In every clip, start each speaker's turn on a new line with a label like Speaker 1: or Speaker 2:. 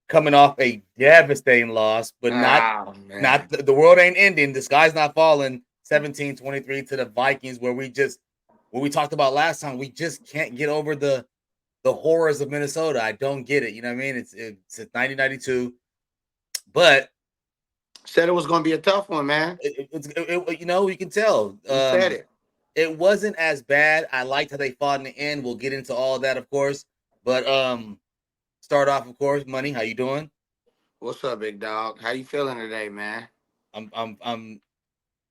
Speaker 1: coming off a devastating loss, but
Speaker 2: Oh
Speaker 1: not
Speaker 2: man.
Speaker 1: the world ain't ending. The sky's not falling. 17-23 to the Vikings, where what we talked about last time, we just can't get over the horrors of Minnesota. I don't get it. You know what I mean? It's 1992, but
Speaker 2: Said it was gonna be a tough one, man.
Speaker 1: you know, you can tell.
Speaker 2: You said it.
Speaker 1: It wasn't as bad. I liked how they fought in the end. We'll get into all that, of course. But start off, of course. Money, how you doing?
Speaker 2: What's up, big dog? How you feeling today, man?
Speaker 1: I'm I'm I'm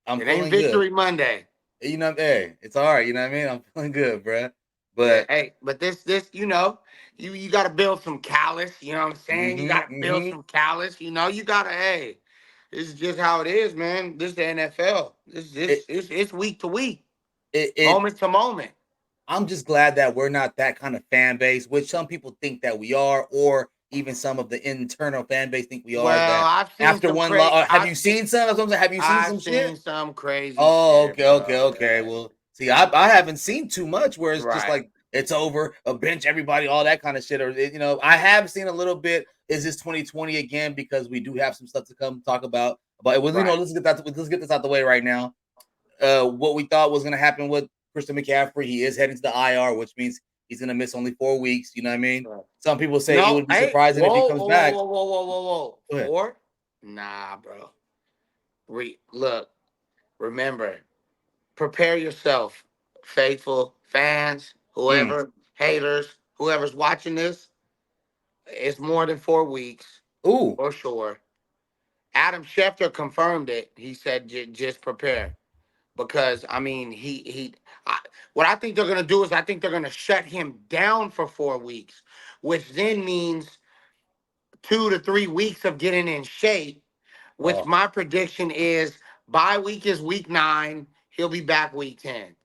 Speaker 1: I'm
Speaker 2: It ain't
Speaker 1: feeling good.
Speaker 2: Victory Monday.
Speaker 1: You know, hey, it's all right. You know what I mean? I'm feeling good, bruh.
Speaker 2: Yeah,
Speaker 1: But
Speaker 2: hey, but this, you gotta build some callus. You know what I'm saying? You
Speaker 1: mm-hmm,
Speaker 2: gotta build
Speaker 1: mm-hmm.
Speaker 2: some callus. You gotta. Hey, this is just how it is, man. This is the NFL.
Speaker 1: It
Speaker 2: It's week to week,
Speaker 1: it
Speaker 2: moment to moment.
Speaker 1: I'm just glad that we're not that kind of fan base, which some people think that we are, or even some of the internal fan base think we are.
Speaker 2: Well,
Speaker 1: That
Speaker 2: I've seen
Speaker 1: after
Speaker 2: some
Speaker 1: one
Speaker 2: crazy.
Speaker 1: loss, have you seen some? That's what I'm saying. Have you seen
Speaker 2: I've
Speaker 1: some shit?
Speaker 2: seen some crazy
Speaker 1: Oh,
Speaker 2: shit,
Speaker 1: okay, okay,
Speaker 2: bro.
Speaker 1: okay.
Speaker 2: Yeah.
Speaker 1: Well, see, I haven't seen too much where it's just
Speaker 2: Right,
Speaker 1: like it's over, a bench everybody, all that kind of shit. Or you know, I have seen a little bit. Is this 2020 again? Because we do have some stuff to come talk about. But it was, you know,
Speaker 2: right,
Speaker 1: let's get this out the way right now. What we thought was going to happen with Christian McCaffrey, he is heading to the IR, which means he's going to miss only 4 weeks. You know what I mean?
Speaker 2: right.
Speaker 1: Some people say it
Speaker 2: No,
Speaker 1: would be
Speaker 2: hey,
Speaker 1: surprising if he
Speaker 2: whoa,
Speaker 1: comes
Speaker 2: whoa, whoa,
Speaker 1: back.
Speaker 2: whoa, whoa, whoa, whoa, whoa.
Speaker 1: Go ahead.
Speaker 2: 4? Nah, bro. Look, remember, prepare yourself, faithful fans,
Speaker 1: Mm.
Speaker 2: whoever, haters, whoever's watching this. It's more than 4 weeks,
Speaker 1: Ooh,
Speaker 2: for sure. Adam Schefter confirmed it. He said, just prepare. Because, I mean, I, what I think they're going to do is I think they're going to shut him down for 4 weeks, which then means 2 to 3 weeks of getting in shape, which
Speaker 1: oh,
Speaker 2: my prediction is bye week is week 9. He'll be back week 10.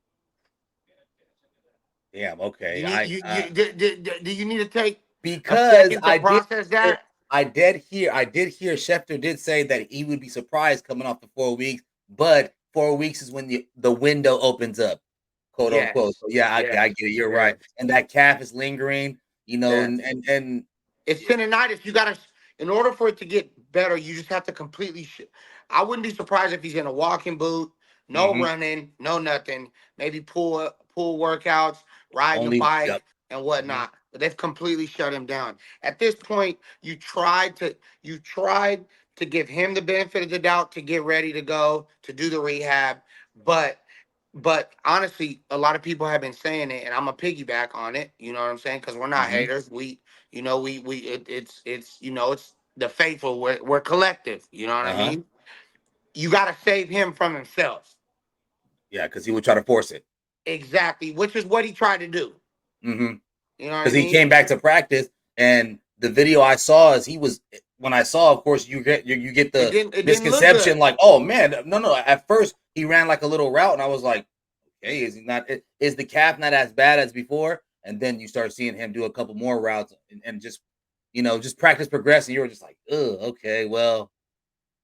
Speaker 1: damn.
Speaker 2: You
Speaker 1: Okay,
Speaker 2: need do you need to take a
Speaker 1: because
Speaker 2: second to process that?
Speaker 1: I did hear Schefter did say that he would be surprised coming off the 4 weeks, but 4 weeks is when the window opens up, quote unquote.
Speaker 2: Yes.
Speaker 1: So yeah, okay, I
Speaker 2: Yes.
Speaker 1: get it. You're right,
Speaker 2: Yes.
Speaker 1: and that calf is lingering, you know,
Speaker 2: Yes.
Speaker 1: and
Speaker 2: It's tendonitis. You gotta, in order for it to get better, you just have to completely. I wouldn't be surprised if he's in a walking boot, no
Speaker 1: mm-hmm,
Speaker 2: running, no nothing. Maybe pool workouts, riding a
Speaker 1: only yep.
Speaker 2: bike and
Speaker 1: Mm-hmm,
Speaker 2: whatnot. But they've completely shut him down. At this point, you tried to give him the benefit of the doubt to get ready to go to do the rehab, but honestly, a lot of people have been saying it, and I'm a piggyback on it. You know what I'm saying? Because we're not
Speaker 1: mm-hmm,
Speaker 2: haters. It's the faithful. We're collective. You know what I
Speaker 1: uh-huh,
Speaker 2: mean? You got to save him from himself.
Speaker 1: yeah, because he would try to force it.
Speaker 2: Exactly, which is what he tried to do.
Speaker 1: Mm-hmm.
Speaker 2: You know what I
Speaker 1: Because he
Speaker 2: mean?
Speaker 1: came back to practice, and the video I saw is he was when I saw, of course, you get
Speaker 2: It
Speaker 1: the
Speaker 2: didn't. It didn't look
Speaker 1: misconception
Speaker 2: good.
Speaker 1: like, oh man, no. At first, he ran like a little route, and I was like, okay, is he not? Is the calf not as bad as before? And then you start seeing him do a couple more routes and just just practice progress, and you were just like, oh, okay, well,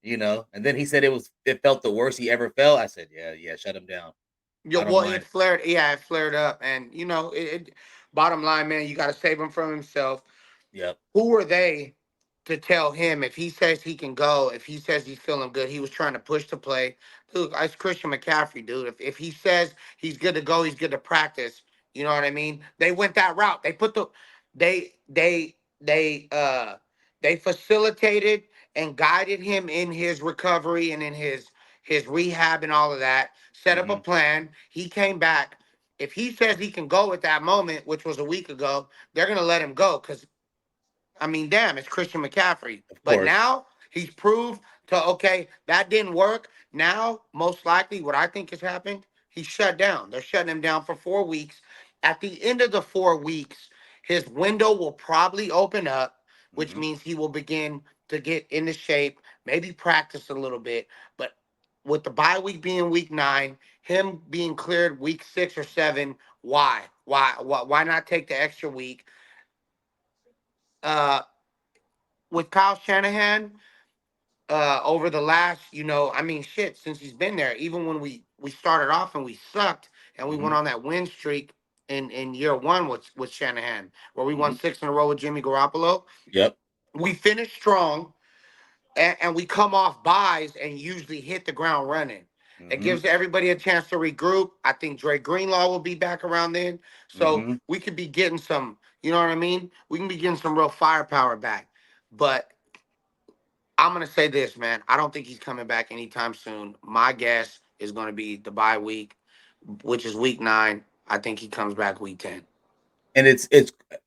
Speaker 1: And then he said it felt the worst he ever felt. I said, yeah, shut him down. I don't
Speaker 2: Well, it
Speaker 1: mind.
Speaker 2: flared. Yeah, it flared up, and bottom line, man, you got to save him from himself.
Speaker 1: Yep.
Speaker 2: Who are they to tell him if he says he can go, if he says he's feeling good, he was trying to push to play. Dude, it's Christian McCaffrey, dude. If he says he's good to go, he's good to practice. You know what I mean? They went that route. They they facilitated and guided him in his recovery and in his rehab and all of that. Set up a
Speaker 1: Hmm.
Speaker 2: plan. He came back. If he says he can go at that moment, which was a week ago, they're gonna let him go because I mean, damn, it's Christian McCaffrey.
Speaker 1: Of
Speaker 2: But
Speaker 1: course.
Speaker 2: now he's proved to, okay, that didn't work. Now, most likely, what I think has happened, he's shut down. They're shutting him down for 4 weeks. At the end of the 4 weeks, his window will probably open up, which
Speaker 1: Hmm.
Speaker 2: means he will begin to get into shape, maybe practice a little bit. But with the bye week being week 9, him being cleared week 6 or 7, why? Why not take the extra week? Uh, with Kyle Shanahan, over the last, I mean, shit, since he's been there, even when we started off and we sucked and we went
Speaker 1: Hmm.
Speaker 2: on that win streak in year 1 with Shanahan, where we won
Speaker 1: Hmm.
Speaker 2: 6 in a row with Jimmy Garoppolo.
Speaker 1: Yep.
Speaker 2: we finish strong, and we come off buys and usually hit the ground running. It
Speaker 1: Mm-hmm.
Speaker 2: gives everybody a chance to regroup. I think Dre Greenlaw will be back around then. So
Speaker 1: Mm-hmm.
Speaker 2: we could be getting some, you know what I mean? We can be getting some real firepower back. But I'm gonna say this, man. I don't think he's coming back anytime soon. My guess is gonna be the bye week, which is week 9. I think he comes back week 10.
Speaker 1: And it's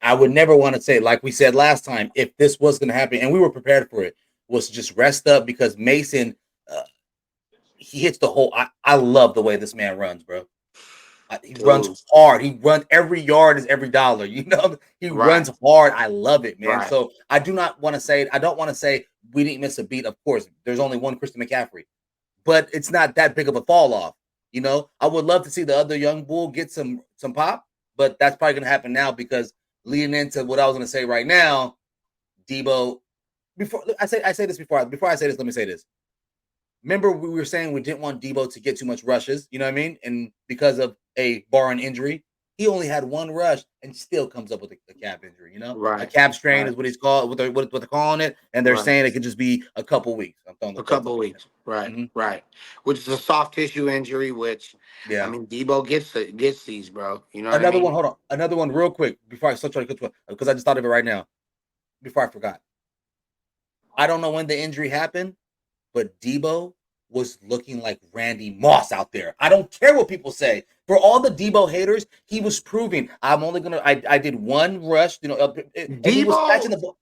Speaker 1: I would never want to say, like we said last time, if this was going to happen and we were prepared for it, was to just rest up because Mason, uh, he hits the whole. I love the way this man runs, bro. He runs
Speaker 2: Dude.
Speaker 1: hard. He runs every yard is every dollar. You know, he
Speaker 2: Right,
Speaker 1: runs hard. I love it, man.
Speaker 2: right.
Speaker 1: So I do not want to say. I don't want to say we didn't miss a beat. Of course, there's only one Christian McCaffrey, but it's not that big of a fall off. You know, I would love to see the other young bull get some pop, but that's probably going to happen now because leading into what I was going to say right now, Debo. Before I say this before I say this, let me say this. Remember, we were saying we didn't want Debo to get too much rushes. You know what I mean? And because of a barring injury, he only had one rush and still comes up with a calf injury. You know, a
Speaker 2: Right,
Speaker 1: calf strain
Speaker 2: right,
Speaker 1: is what he's called, what they're calling it, and they're
Speaker 2: right.
Speaker 1: saying it could just be a couple weeks. I'm throwing
Speaker 2: A
Speaker 1: those
Speaker 2: couple
Speaker 1: up
Speaker 2: of
Speaker 1: again.
Speaker 2: weeks. Right,
Speaker 1: Mm-hmm.
Speaker 2: right. Which is a soft tissue injury, which I
Speaker 1: Yeah.
Speaker 2: mean Debo gets these, bro. You know what I
Speaker 1: Another one.
Speaker 2: mean?
Speaker 1: Hold on. Another one, real quick, before I start trying to cut because I just thought of it right now. Before I forgot, I don't know when the injury happened, but Debo was looking like Randy Moss out there. I don't care what people say. For all the Debo haters, he was proving I'm only gonna. I did one rush, you know, and he was catching
Speaker 2: Debo,
Speaker 1: the ball,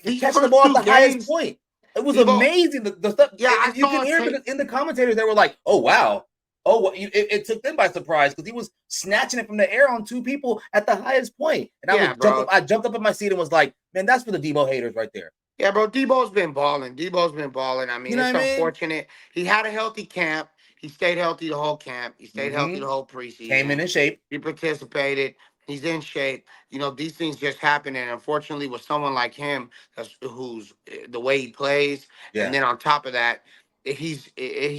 Speaker 2: these
Speaker 1: catching the
Speaker 2: first
Speaker 1: ball at
Speaker 2: two
Speaker 1: the highest
Speaker 2: games,
Speaker 1: point. It was
Speaker 2: Debo.
Speaker 1: amazing. The stuff,
Speaker 2: Yeah, I
Speaker 1: and you can
Speaker 2: saw a
Speaker 1: hear
Speaker 2: tape.
Speaker 1: in the commentators they were like, "Oh wow." Oh, it took them by surprise because he was snatching it from the air on two people at the highest point, and I was
Speaker 2: Yeah,
Speaker 1: jump up.
Speaker 2: bro.
Speaker 1: I jumped up in my seat and was like, "Man, that's for the Debo haters right there."
Speaker 2: Yeah, bro. Debo's been balling. Debo's been balling. I
Speaker 1: You
Speaker 2: mean,
Speaker 1: know
Speaker 2: it's
Speaker 1: what I mean?
Speaker 2: unfortunate. He had a healthy camp. He stayed healthy the whole camp. He stayed healthy
Speaker 1: Mm-hmm.
Speaker 2: the whole
Speaker 1: Came
Speaker 2: preseason.
Speaker 1: in shape.
Speaker 2: He participated. He's in shape. You know, these things just happen. And unfortunately, with someone like him, who's the way he plays, and
Speaker 1: Yeah.
Speaker 2: then on top of that, he's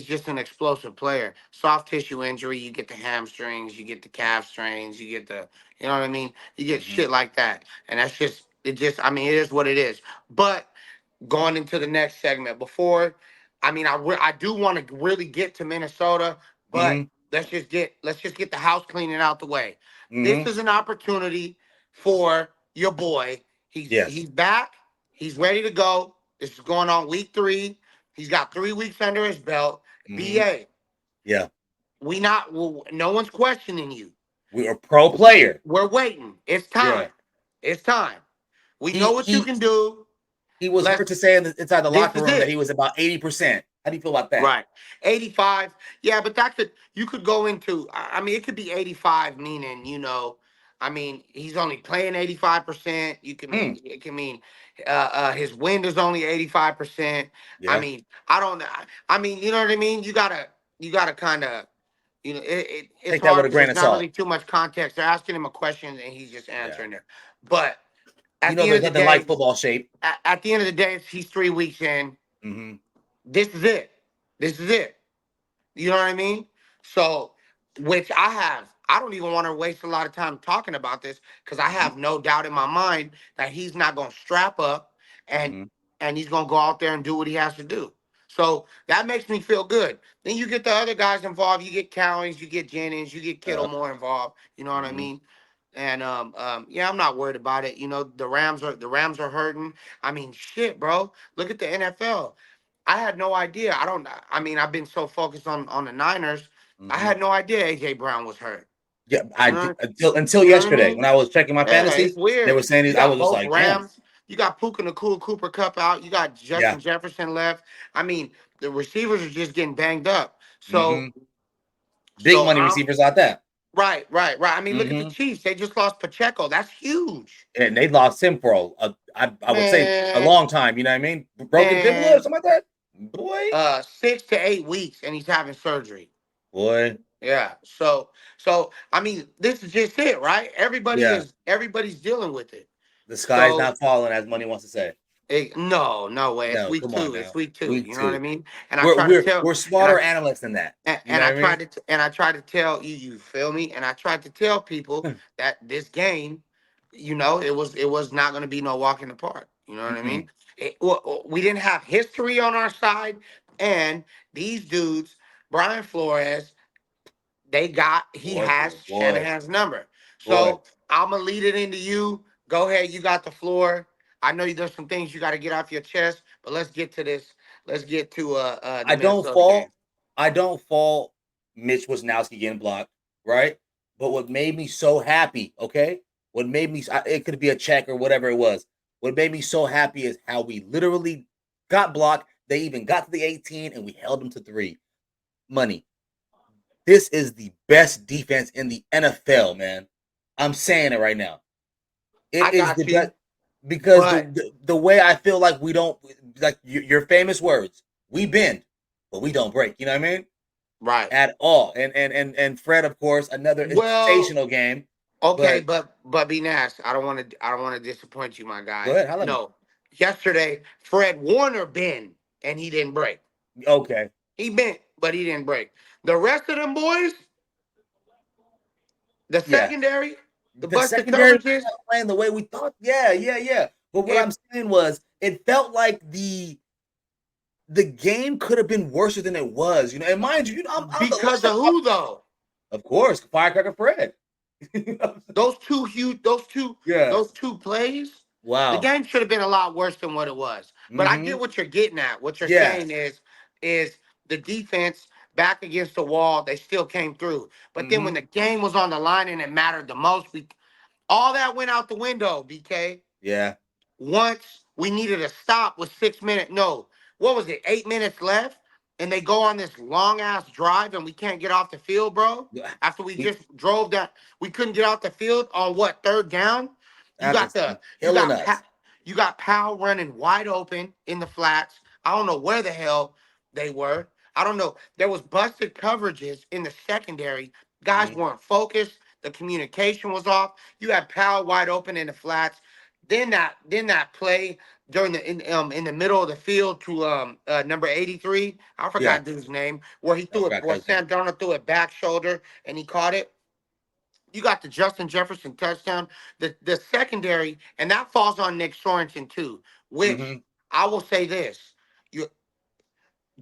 Speaker 2: just an explosive player. Soft tissue injury, you get the hamstrings, you get the calf strains, you get the, you know what I mean? You get
Speaker 1: Mm-hmm.
Speaker 2: shit like that, and that's just it. Just I mean, it is what it is. But going into the next segment, before, I mean, I do want to really get to Minnesota, but
Speaker 1: Mm-hmm.
Speaker 2: let's just get the house cleaning out the way. This
Speaker 1: Mm-hmm.
Speaker 2: is an opportunity for your boy. He's
Speaker 1: Yes.
Speaker 2: back. He's ready to go. This is going on week 3. He's got 3 weeks under his belt.
Speaker 1: Mm-hmm.
Speaker 2: BA,
Speaker 1: Yeah.
Speaker 2: no one's questioning you.
Speaker 1: We are pro player.
Speaker 2: We're waiting. It's time.
Speaker 1: Yeah.
Speaker 2: It's time. We know
Speaker 1: He
Speaker 2: what you
Speaker 1: he
Speaker 2: can do.
Speaker 1: he was
Speaker 2: Let's.
Speaker 1: heard to say inside the
Speaker 2: This
Speaker 1: locker
Speaker 2: is
Speaker 1: room that
Speaker 2: it.
Speaker 1: he was about 80%. How do you feel about that?
Speaker 2: Right. 85. Yeah, but that could you could go into I mean it could be 85 meaning, I mean, he's only playing 85%. You can
Speaker 1: Hmm.
Speaker 2: mean it can mean his wind is only 85%. I
Speaker 1: Yeah.
Speaker 2: mean, I don't know. I mean, you know what I mean? You gotta kind of it's
Speaker 1: Take that with
Speaker 2: hard
Speaker 1: a
Speaker 2: because
Speaker 1: grain
Speaker 2: there's
Speaker 1: of
Speaker 2: not
Speaker 1: salt.
Speaker 2: really too much context. They're asking him a question and he's just
Speaker 1: Yeah.
Speaker 2: answering it. But
Speaker 1: You
Speaker 2: at
Speaker 1: know,
Speaker 2: the end
Speaker 1: there's
Speaker 2: of the
Speaker 1: nothing like
Speaker 2: day,
Speaker 1: football shape.
Speaker 2: at the end of the day, he's 3 weeks in.
Speaker 1: Mm-hmm.
Speaker 2: This is it. This is it. You know what I mean? So, which I don't even want to waste a lot of time talking about this because I
Speaker 1: Mm-hmm.
Speaker 2: have no doubt in my mind that he's not going to strap up and
Speaker 1: Mm-hmm.
Speaker 2: and he's going to go out there and do what he has to do. So that makes me feel good. Then you get the other guys involved. You get Cowings, you get Jennings, you get Kittle
Speaker 1: Uh,
Speaker 2: more involved. You know what I
Speaker 1: mm-hmm.
Speaker 2: mean? And yeah, I'm not worried about it. You know, the Rams are hurting. I mean, shit, bro. Look at the NFL. I had no idea. I don't. I mean, I've been so focused on the Niners. I
Speaker 1: Mm-hmm.
Speaker 2: had no idea AJ Brown was hurt.
Speaker 1: Yeah, I
Speaker 2: You
Speaker 1: did
Speaker 2: know,
Speaker 1: until
Speaker 2: you know what I
Speaker 1: yesterday when
Speaker 2: mean?
Speaker 1: I was checking my
Speaker 2: Yeah, it's
Speaker 1: fantasy. They were
Speaker 2: weird.
Speaker 1: saying
Speaker 2: You
Speaker 1: these. I
Speaker 2: got
Speaker 1: was just
Speaker 2: both
Speaker 1: like, damn.
Speaker 2: Rams. You got Puka Nakua Cooper Cup out. You got
Speaker 1: Yeah.
Speaker 2: Justin Jefferson left. I mean, the receivers are just getting banged up.
Speaker 1: Mm-hmm.
Speaker 2: So,
Speaker 1: Big
Speaker 2: so
Speaker 1: money
Speaker 2: I'm
Speaker 1: receivers like that.
Speaker 2: right, right, right. I mean, look at the
Speaker 1: Mm-hmm.
Speaker 2: Chiefs. They just lost Pacheco. That's huge,
Speaker 1: And they lost him for I would say a
Speaker 2: man,
Speaker 1: long time. You know what I mean? Broken fibula or
Speaker 2: man.
Speaker 1: something like that. Boy,
Speaker 2: 6 to 8 weeks, and he's having surgery.
Speaker 1: boy.
Speaker 2: Yeah. So I mean, this is just it, right?
Speaker 1: Yeah.
Speaker 2: Everybody's dealing with it.
Speaker 1: The sky's
Speaker 2: So
Speaker 1: not falling, as money wants to say.
Speaker 2: no, no way. It's
Speaker 1: No,
Speaker 2: week
Speaker 1: come on
Speaker 2: two.
Speaker 1: now.
Speaker 2: It's week two.
Speaker 1: Week
Speaker 2: You know what I
Speaker 1: two.
Speaker 2: mean? And I
Speaker 1: We're
Speaker 2: try to
Speaker 1: we're
Speaker 2: tell,
Speaker 1: we're
Speaker 2: and
Speaker 1: smarter analysts than that. You know
Speaker 2: I
Speaker 1: what I
Speaker 2: tried and I tried to tell you. You feel me? And I tried to tell people
Speaker 1: mean?
Speaker 2: that this game, it was not going to be no walk in the park. You know what I mean?
Speaker 1: Mm-mm.
Speaker 2: We didn't have history on our side, and these dudes, Brian Flores, he
Speaker 1: Boy,
Speaker 2: has
Speaker 1: boy, boy,
Speaker 2: Shanahan's number.
Speaker 1: boy.
Speaker 2: So I'm gonna lead it into you. Go ahead, you got the floor. I know there's some things you got to get off your chest, but let's get to this. Let's get to the
Speaker 1: I don't
Speaker 2: Minnesota game.
Speaker 1: fault. I don't fault Mitch Wisnowski getting blocked, right? But what made me so happy, okay? What made me it could be a check or whatever it was. What made me so happy is how we literally got blocked. They even got to the 18 and we held them to 3. Money. This is the best defense in the NFL, man. I'm saying it right now. It
Speaker 2: I
Speaker 1: is the
Speaker 2: got
Speaker 1: best
Speaker 2: you,
Speaker 1: because
Speaker 2: but
Speaker 1: the way I feel like we don't like your famous words. We bend, but we don't break. You know what I mean?
Speaker 2: right.
Speaker 1: At all. And Fred, of course, another
Speaker 2: Well,
Speaker 1: sensational game.
Speaker 2: okay,
Speaker 1: But
Speaker 2: but be nice. I don't want to disappoint you, my
Speaker 1: go
Speaker 2: guy.
Speaker 1: ahead, holla at me.
Speaker 2: No, yesterday Fred Warner bent and he didn't break.
Speaker 1: Okay,
Speaker 2: He bent, but he didn't break. The rest of them boys, the
Speaker 1: yeah.
Speaker 2: secondary, the
Speaker 1: The
Speaker 2: busted
Speaker 1: secondary was
Speaker 2: coverages,
Speaker 1: not playing the way we thought. Yeah, yeah, yeah. But what
Speaker 2: if
Speaker 1: I'm saying was, it felt like the game could have been worse than it was. You know, and mind you, I'm the
Speaker 2: because of
Speaker 1: last.
Speaker 2: who though?
Speaker 1: Of course, Firecracker Fred.
Speaker 2: Those two huge,
Speaker 1: Yeah.
Speaker 2: those two plays, the
Speaker 1: Wow.
Speaker 2: game should have been a lot worse than what it was. But I get
Speaker 1: Mm-hmm.
Speaker 2: what you're getting at. What you're saying
Speaker 1: Yes.
Speaker 2: is the defense back against the wall, they still came through. But then when
Speaker 1: Mm-hmm.
Speaker 2: the game was on the line and it mattered the most, we all that went out the window, BK.
Speaker 1: Yeah.
Speaker 2: Once we needed a stop with 6 minutes, no, what was it, 8 minutes left? And they go on this long ass drive and we can't get off the field, bro. After we
Speaker 1: We
Speaker 2: just drove that, we couldn't get off the field on what, third down? You
Speaker 1: after
Speaker 2: got the you
Speaker 1: killing
Speaker 2: got
Speaker 1: us.
Speaker 2: you got Powell running wide open in the flats. I don't know where the hell they were. I don't know. There was busted coverages in the secondary. Guys
Speaker 1: Mm-hmm.
Speaker 2: weren't focused. The communication was off. You had Powell wide open in the flats. Then that play during in the middle of the field to number 83. I
Speaker 1: Yeah.
Speaker 2: forgot dude's name. Where he
Speaker 1: I
Speaker 2: threw it,
Speaker 1: forgot
Speaker 2: where
Speaker 1: Cousins.
Speaker 2: Sam Darnold threw it back shoulder and he caught it. You got the Justin Jefferson touchdown, the secondary, and that falls on Nick Sorensen too. Which
Speaker 1: Mm-hmm.
Speaker 2: I will say this: you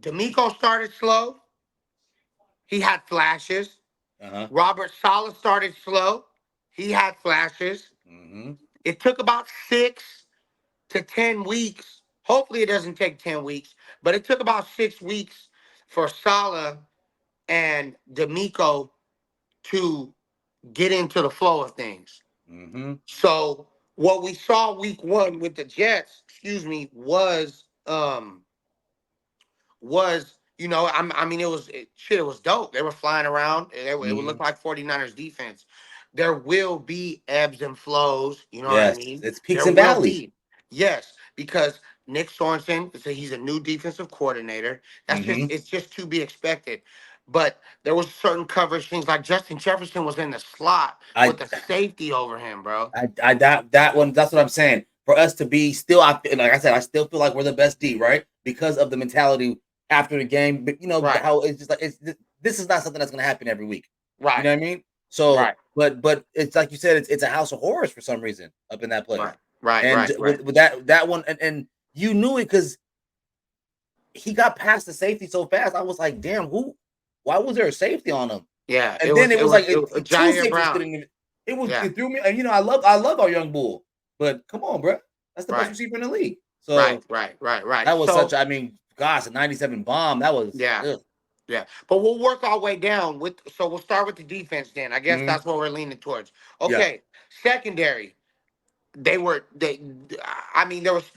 Speaker 2: D'Amico started slow. He had flashes.
Speaker 1: Uh-huh.
Speaker 2: Robert Sala started slow. He had flashes.
Speaker 1: Mm-hmm.
Speaker 2: It took about 6 to 10 weeks. Hopefully, it doesn't take 10 weeks, but it took about 6 weeks for Sala and D'Amico to get into the flow of things.
Speaker 1: Mm-hmm.
Speaker 2: So what we saw week one with the Jets, excuse me, I mean, shit, it was dope. They were flying around. It would
Speaker 1: Mm-hmm.
Speaker 2: look like 49ers defense. There will be ebbs and flows. You know what I
Speaker 1: Yes.
Speaker 2: mean?
Speaker 1: It's peaks
Speaker 2: There
Speaker 1: and
Speaker 2: will
Speaker 1: valleys.
Speaker 2: be. Yes, because Nick Sorensen, he's a new defensive coordinator.
Speaker 1: Mm-hmm.
Speaker 2: It's just to be expected. But there was certain coverage things like Justin Jefferson was in the slot
Speaker 1: I
Speaker 2: with a safety over him, bro.
Speaker 1: I that one. That's what I'm saying. For us to be still, like I said, I still feel like we're the best D, right? Because of the mentality after the game. But you know
Speaker 2: Right,
Speaker 1: how it's just like this is not something that's going to happen every week. You
Speaker 2: right,
Speaker 1: know what I mean? So,
Speaker 2: right,
Speaker 1: but it's like you said, it's a house of horrors for some reason up in that place.
Speaker 2: right, right,
Speaker 1: And
Speaker 2: right, right.
Speaker 1: with that one, and you knew it because he got past the safety so fast. I was like, damn, who? Why was there a safety on him?
Speaker 2: Yeah,
Speaker 1: And then it was like two
Speaker 2: Jair
Speaker 1: safeties
Speaker 2: Brown.
Speaker 1: couldn't even.
Speaker 2: Yeah,
Speaker 1: It threw me. And you know, I love our young bull, but come on, bro, that's the best
Speaker 2: right,
Speaker 1: receiver in the league.
Speaker 2: right,
Speaker 1: So
Speaker 2: right, right, right.
Speaker 1: that was such.
Speaker 2: So
Speaker 1: I mean, gosh, a 97 bomb. That was.
Speaker 2: yeah,
Speaker 1: Ugh.
Speaker 2: yeah. But we'll work our way down with. So we'll start with the defense then. I guess
Speaker 1: Mm-hmm.
Speaker 2: that's what we're leaning towards.
Speaker 1: Yeah.
Speaker 2: Okay, secondary. They. I mean, there was.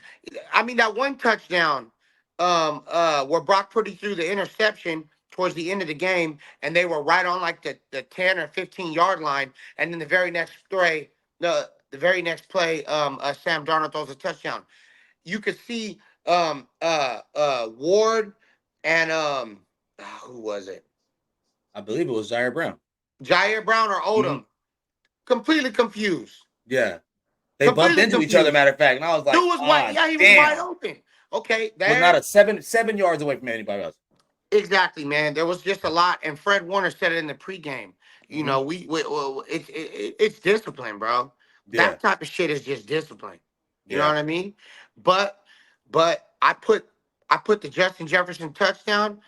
Speaker 2: I mean, that one touchdown, where Brock Purdy threw the interception towards the end of the game, and they were right on like the 10 or 15 yard line, and then the very next play, Sam Darnold throws a touchdown. You could see Ward and who was it?
Speaker 1: I believe it was Jair Brown.
Speaker 2: Jair Brown or
Speaker 1: Mm-hmm.
Speaker 2: Odom, completely confused.
Speaker 1: Yeah, they bumped
Speaker 2: Completely
Speaker 1: into each other.
Speaker 2: confused.
Speaker 1: Matter of fact, and I was like,
Speaker 2: Dude was wide.
Speaker 1: ah,
Speaker 2: Yeah, he was wide
Speaker 1: damn.
Speaker 2: open. Okay,
Speaker 1: Was not
Speaker 2: there.
Speaker 1: a seven yards away from anybody else.
Speaker 2: Exactly, man. There was just a lot, and Fred Warner said it in the pregame. You
Speaker 1: Mm-hmm.
Speaker 2: know, it's discipline, bro.
Speaker 1: Yeah.
Speaker 2: That type of shit is just discipline. You know
Speaker 1: Yeah.
Speaker 2: what I mean? But I put the Justin Jefferson touchdown.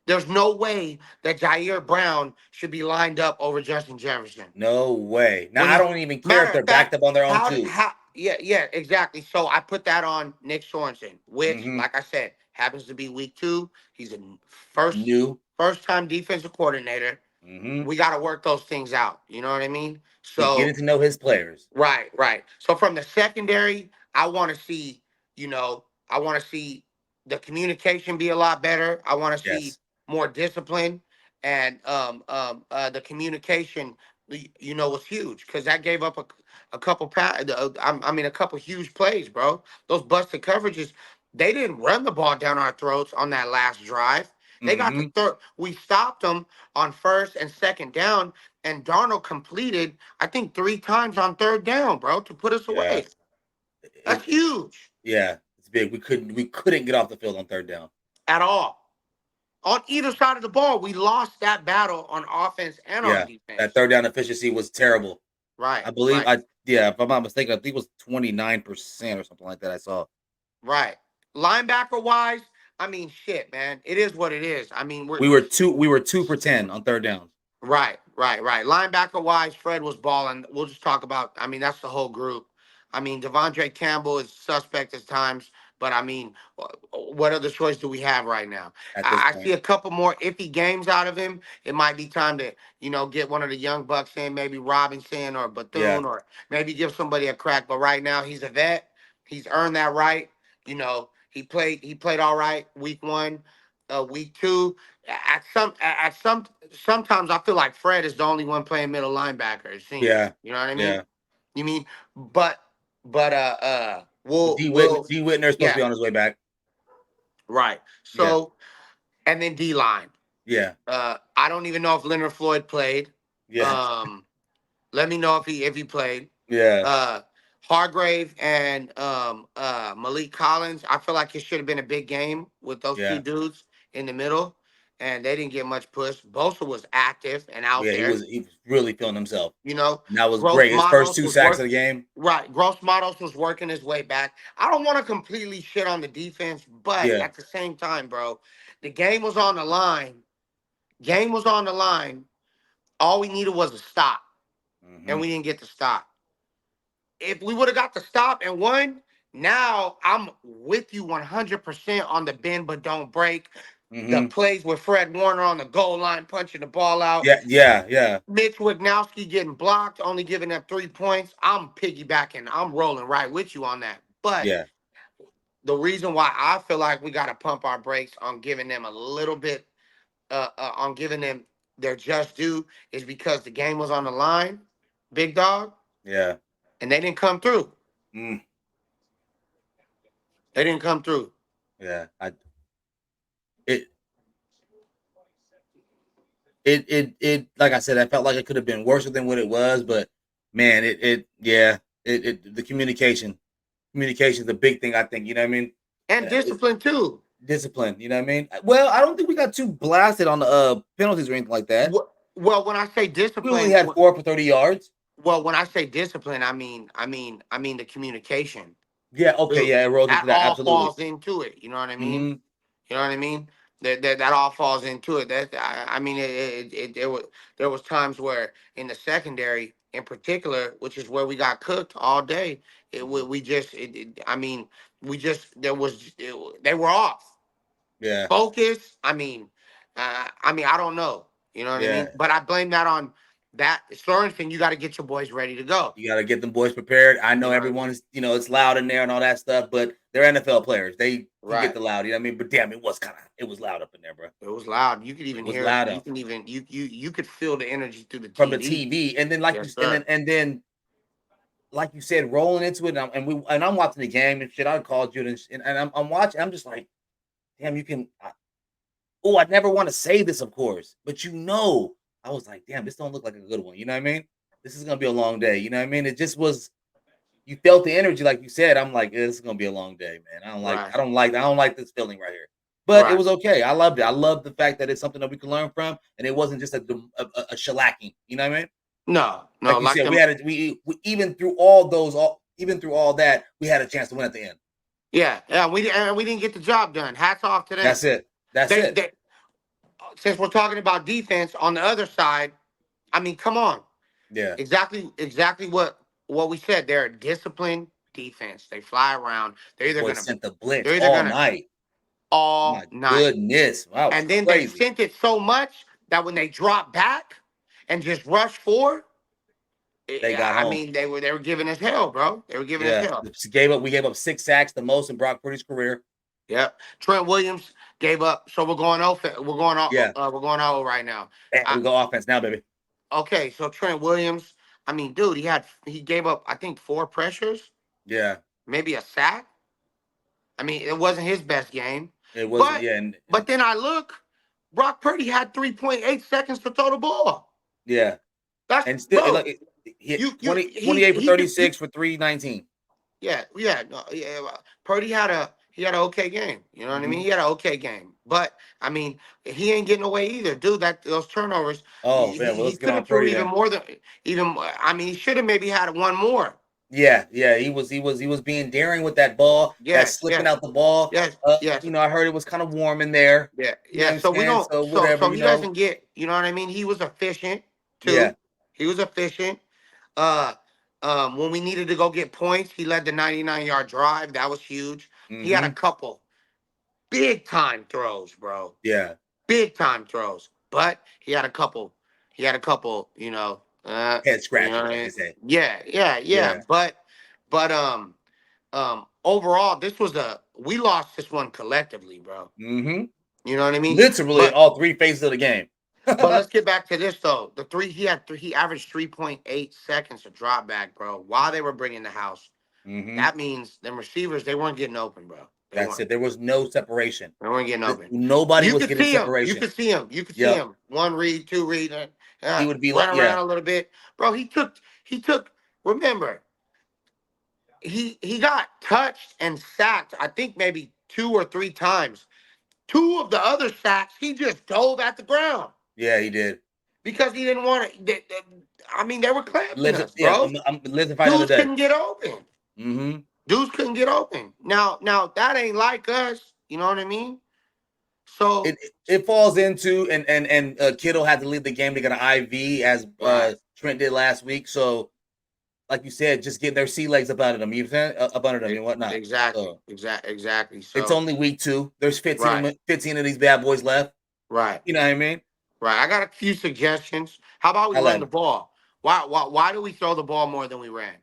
Speaker 2: There's no way that Jair Brown should be lined up over Justin Jefferson.
Speaker 1: No way. Now
Speaker 2: When
Speaker 1: I
Speaker 2: he
Speaker 1: don't even care if
Speaker 2: matter
Speaker 1: they're
Speaker 2: of
Speaker 1: backed
Speaker 2: fact,
Speaker 1: up on their own
Speaker 2: how did
Speaker 1: two.
Speaker 2: how yeah, exactly. So I put that on Nick Sorensen, which,
Speaker 1: Mm-hmm.
Speaker 2: like I said, happens to be week 2. He's a first
Speaker 1: New.
Speaker 2: first time defensive coordinator.
Speaker 1: Mm-hmm.
Speaker 2: We got to work those things out. You know what I mean?
Speaker 1: He's getting
Speaker 2: So
Speaker 1: to know his players.
Speaker 2: right, right. So from the secondary, I want to see, I want to see the communication be a lot better. I want to see
Speaker 1: Yes.
Speaker 2: more discipline, and the communication, was huge because that gave up a couple I mean, a couple huge plays, bro. Those busted coverages, they didn't run the ball down our throats on that last drive. They got the
Speaker 1: Mm-hmm.
Speaker 2: third. We stopped them on first and second down, and Darnold completed, I think, 3 times on third down, bro, to put us
Speaker 1: Yeah.
Speaker 2: away. That's huge.
Speaker 1: Yeah. It's big. We couldn't get off the field on third down.
Speaker 2: At all. On either side of the ball, we lost that battle on offense and on
Speaker 1: Yeah. That
Speaker 2: defense.
Speaker 1: third down efficiency was terrible.
Speaker 2: Right,
Speaker 1: I believe
Speaker 2: right,
Speaker 1: if I'm not mistaken, I think it was 29% or something like that. I saw.
Speaker 2: right. Linebacker wise, I mean, shit, man. It is what it is. I mean,
Speaker 1: We were 2 for 10 on third down.
Speaker 2: right, right, right. Linebacker wise, Fred was balling. We'll just talk about, I mean, that's the whole group. I mean, Devondre Campbell is suspect at times, but I mean, what other choice do we have right now?
Speaker 1: At this
Speaker 2: I
Speaker 1: point.
Speaker 2: see a couple more iffy games out of him. It might be time to, get one of the young bucks in, maybe Robinson or
Speaker 1: Yeah.
Speaker 2: Bethune, or maybe give somebody a crack. But right now, he's a vet. He's earned that right. He played all right week 1, week 2. Sometimes I feel like Fred is the only one playing middle linebacker. It seems.
Speaker 1: Yeah.
Speaker 2: You know what I mean?
Speaker 1: Yeah.
Speaker 2: You mean, but
Speaker 1: D.
Speaker 2: we'll
Speaker 1: Whitner is supposed to
Speaker 2: yeah,
Speaker 1: be on his way back.
Speaker 2: right.
Speaker 1: Yeah.
Speaker 2: So, and then D line.
Speaker 1: Yeah.
Speaker 2: I don't even know if Leonard Floyd played.
Speaker 1: Yeah.
Speaker 2: Um, Let me know if he played.
Speaker 1: Yeah.
Speaker 2: Uh, Hargrave and Malik Collins. I feel like it should have been a big game with those two
Speaker 1: Yeah.
Speaker 2: dudes in the middle, and they didn't get much push. Bosa was active and out
Speaker 1: Yeah. He
Speaker 2: there.
Speaker 1: was he was really feeling himself.
Speaker 2: You know,
Speaker 1: And that was
Speaker 2: Gross
Speaker 1: great. His first
Speaker 2: Matos
Speaker 1: two
Speaker 2: was
Speaker 1: sacks of
Speaker 2: work
Speaker 1: the game.
Speaker 2: right. Gross Matos was working his way back. I don't want to completely shit on the defense, but
Speaker 1: Yeah.
Speaker 2: at the same time, bro, the game was on the line. Game was on the line. All we needed was a stop, and
Speaker 1: Mm-hmm.
Speaker 2: we didn't get the stop. If we would have got the stop and won, now I'm with you 100% on the bend but don't break. The
Speaker 1: Mm-hmm.
Speaker 2: plays with Fred Warner on the goal line punching the ball out.
Speaker 1: Yeah. Yeah. Yeah.
Speaker 2: Mitch Wignowski getting blocked, only giving up 3 points. I'm piggybacking. I'm rolling right with you on that. But
Speaker 1: Yeah.
Speaker 2: the reason why I feel like we got to pump our brakes on giving them a little bit, on giving them their just due, is because the game was on the line, big dog,
Speaker 1: Yeah.
Speaker 2: and they didn't come through.
Speaker 1: Mm.
Speaker 2: They didn't come through.
Speaker 1: Yeah. It it like I said, I felt like it could have been worse than what it was, but man, yeah, the communication is the big thing. I think, you know what I mean.
Speaker 2: And
Speaker 1: It's
Speaker 2: discipline too.
Speaker 1: discipline. You know what I mean. Well, I don't think we got too blasted on the penalties or anything like that.
Speaker 2: Well, when I say
Speaker 1: We only
Speaker 2: discipline,
Speaker 1: had 4 for 30 yards.
Speaker 2: well, when I say discipline, I mean the communication
Speaker 1: Yeah. Okay.
Speaker 2: too.
Speaker 1: Yeah. It rolls into
Speaker 2: That
Speaker 1: that.
Speaker 2: all
Speaker 1: Absolutely.
Speaker 2: falls into it. You know what I mean?
Speaker 1: Mm-hmm.
Speaker 2: You know what I mean? That all falls into it. I mean, there was times where in the secondary, in particular, which is where we got cooked all day. We just, I mean, we just they were off
Speaker 1: Yeah.
Speaker 2: focus. I don't know. You know what I
Speaker 1: Yeah.
Speaker 2: mean? But I blame that on that Sorensen. You got to get your boys ready to go.
Speaker 1: You got to get them boys prepared. I
Speaker 2: You
Speaker 1: know
Speaker 2: know what I
Speaker 1: everyone
Speaker 2: mean?
Speaker 1: is, it's loud in there and all that stuff, but they're NFL players. They can get
Speaker 2: Right.
Speaker 1: the loud. You know what I mean? But damn, it was loud up in there, bro.
Speaker 2: It was loud. You could
Speaker 1: It
Speaker 2: even
Speaker 1: was
Speaker 2: hear it.
Speaker 1: loud
Speaker 2: You
Speaker 1: up
Speaker 2: can even you could feel the energy through the
Speaker 1: from the
Speaker 2: TV.
Speaker 1: TV, and then like you
Speaker 2: Yes,
Speaker 1: and
Speaker 2: sir.
Speaker 1: then and then like you said, rolling into it, and I'm watching the game and shit. I called you and I'm watching. I'm just like, damn, you can. I never want to say this, of course, but I was like, damn, this don't look like a good one. You know what I mean? This is gonna be a long day. You know what I mean? It just was. You felt the energy, like you said. I'm like, this is gonna be a long day, man.
Speaker 2: Right.
Speaker 1: I don't like this feeling right here. But it
Speaker 2: Right.
Speaker 1: was okay. I loved it. I loved the fact that it's something that we can learn from, and it wasn't just a shellacking. You know what I mean?
Speaker 2: No, no,
Speaker 1: Like you
Speaker 2: like
Speaker 1: said,
Speaker 2: them.
Speaker 1: we even through all that, we had a chance to win at the end.
Speaker 2: Yeah, yeah. We didn't get the job done. Hats off to them.
Speaker 1: That's it. That's
Speaker 2: They
Speaker 1: it.
Speaker 2: they since we're talking about defense on the other side, I mean, come on.
Speaker 1: Yeah.
Speaker 2: Exactly what we said. They're a disciplined defense. They fly around.
Speaker 1: The boys sent the blitz
Speaker 2: They're either
Speaker 1: all
Speaker 2: gonna
Speaker 1: night. My
Speaker 2: all night.
Speaker 1: goodness. That was
Speaker 2: And then they
Speaker 1: crazy.
Speaker 2: sent it so much that when they dropped back and just rushed forward,
Speaker 1: They got
Speaker 2: I
Speaker 1: home.
Speaker 2: mean, they were giving us hell, bro. They were giving us
Speaker 1: Yeah.
Speaker 2: hell.
Speaker 1: We gave up 6 sacks, the most in Brock Purdy's career.
Speaker 2: Yep. Trent Williams gave up. So we're going off.
Speaker 1: Yeah.
Speaker 2: We're going out right now.
Speaker 1: And
Speaker 2: I,
Speaker 1: we go offense now, baby.
Speaker 2: okay. So Trent Williams. I mean, dude, he gave up. I think 4 pressures,
Speaker 1: Yeah.
Speaker 2: maybe a sack. I mean, it wasn't his best game,
Speaker 1: It wasn't,
Speaker 2: but
Speaker 1: yeah.
Speaker 2: but then I look. Brock Purdy had 3.8 seconds to throw the ball.
Speaker 1: Yeah.
Speaker 2: That's
Speaker 1: And still,
Speaker 2: bro.
Speaker 1: like, he hit
Speaker 2: You
Speaker 1: 28 for
Speaker 2: he could
Speaker 1: 36 for 319.
Speaker 2: yeah, no, yeah. Purdy had an okay game. You know what I mean?
Speaker 1: Mm-hmm.
Speaker 2: He had an okay game, but I mean, he ain't getting away either, dude. Those turnovers,
Speaker 1: Oh, man. Well,
Speaker 2: he
Speaker 1: let's get
Speaker 2: could
Speaker 1: on
Speaker 2: have threw
Speaker 1: Purdy
Speaker 2: even
Speaker 1: then.
Speaker 2: more than even. I mean, he should have maybe had one more.
Speaker 1: Yeah, yeah, he was being daring with that ball, that
Speaker 2: Yes,
Speaker 1: slipping
Speaker 2: yes,
Speaker 1: out the ball.
Speaker 2: yes, yes.
Speaker 1: I heard it was kind of warm in there.
Speaker 2: Yeah,
Speaker 1: You know
Speaker 2: yeah.
Speaker 1: what I'm
Speaker 2: So we
Speaker 1: saying?
Speaker 2: don't.
Speaker 1: So
Speaker 2: So
Speaker 1: whatever,
Speaker 2: so he doesn't get. You know what I mean? He was efficient
Speaker 1: Yeah.
Speaker 2: too. He was efficient. Uh, when we needed to go get points, he led the 99-yard drive. That was huge. He had a
Speaker 1: Mm-hmm.
Speaker 2: couple big time throws, bro.
Speaker 1: Yeah.
Speaker 2: Big time throws. But he had a couple. He had a couple.
Speaker 1: Head
Speaker 2: You know
Speaker 1: scratchers,
Speaker 2: what I
Speaker 1: as they
Speaker 2: mean?
Speaker 1: say.
Speaker 2: Yeah, yeah, yeah.
Speaker 1: Yeah.
Speaker 2: But overall, we lost this one collectively, bro.
Speaker 1: Mm-hmm.
Speaker 2: You know what I mean?
Speaker 1: Literally in
Speaker 2: But
Speaker 1: all three phases of the game.
Speaker 2: but let's get back to this though. He averaged 3.8 seconds to drop back, bro. While they were bringing the house,
Speaker 1: Mm-hmm.
Speaker 2: that means them receivers they weren't getting open, bro. They
Speaker 1: That's
Speaker 2: weren't.
Speaker 1: it. There was no separation.
Speaker 2: They weren't getting open.
Speaker 1: Nobody
Speaker 2: You
Speaker 1: was
Speaker 2: could
Speaker 1: getting
Speaker 2: see him. You
Speaker 1: separation.
Speaker 2: could see him. You could see
Speaker 1: Yep.
Speaker 2: him. One read, two read,
Speaker 1: He would be like,
Speaker 2: run
Speaker 1: yeah,
Speaker 2: around a little bit, bro. He took. Remember, he got touched and sacked. I think maybe 2 or 3 times. Two of the other sacks, he just dove at the ground
Speaker 1: yeah, he did.
Speaker 2: because he didn't want to. I mean, they were clamping
Speaker 1: Live to,
Speaker 2: us,
Speaker 1: yeah,
Speaker 2: bro.
Speaker 1: I'm live to fight another
Speaker 2: Dudes
Speaker 1: day.
Speaker 2: couldn't get open.
Speaker 1: Mm-hmm.
Speaker 2: Dudes couldn't get open. Now that ain't like us. You know what I mean? So
Speaker 1: It falls into and Kittle had to leave the game to get an IV as
Speaker 2: right,
Speaker 1: Trent did last week. So like you said, just getting their sea legs up out of them, up under them
Speaker 2: e-
Speaker 1: and whatnot.
Speaker 2: exactly,
Speaker 1: So
Speaker 2: exactly.
Speaker 1: it's
Speaker 2: So
Speaker 1: only week 2. There's
Speaker 2: right,
Speaker 1: 15 of these bad boys left.
Speaker 2: right,
Speaker 1: You know what I mean?
Speaker 2: right. I got a few suggestions. How about we
Speaker 1: I
Speaker 2: run
Speaker 1: let
Speaker 2: the ball? Why do we throw the ball more than we ran?